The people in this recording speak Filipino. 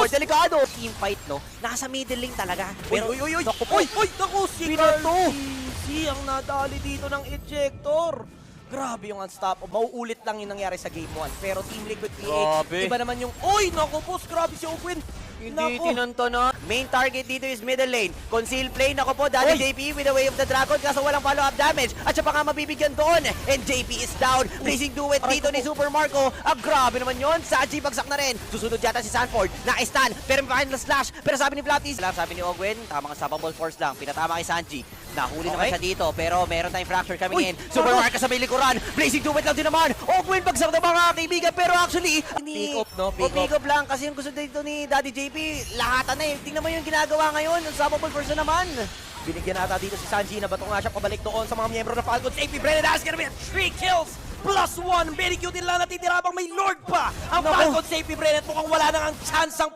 Lord, delikado. Team fight, no? Nasa middle lane talaga. Pero, Uy! naku po. Naku, si Binato. Easy ang nadali dito ng ejector. Grabe yung unstoppable. Mauulit lang yung nangyari sa game 1. Pero Team Liquid PH, Grabe. iba naman yung... Uy, naku boss, grabe si Ogwin. Hindi tinanto na. Main target dito is middle lane. Conceal play, nako po, Daddy JP with the way of the dragon kaso walang follow-up damage. At siya pa nga mabibigyan doon. And JP is down. Blazing duet dito ni Super Marco. Grabe naman yon. Saji bagsak na rin. Susunod yata si Sanford. Na-stun. Pero may final slash. Pero sabi ni Flatis, sabi ni Ogwin, tamang unstoppable force lang. Pinatama kay Sanji. Nahuli naman siya dito. Pero meron tayong fracture coming in. Super Marco sa may likuran. Blazing duet lang din naman. Ogwin bagsak na mga kaibigan. Pero actually, Pick up, no? Pick up lang kasi yung gusto dito ni Daddy JP, lahatan na eh. Tingnan mo yung ginagawa ngayon. Unstoppable force na naman. Binigyan nata dito si Sanji na bato nga siya pabalik doon sa mga miyembro ng Falcons. AP Brennan is gonna be 3 kills plus 1. Very cute din lang natitira bang may Lord pa. Ang Falcons AP Brennan mukhang wala nang ang chance ang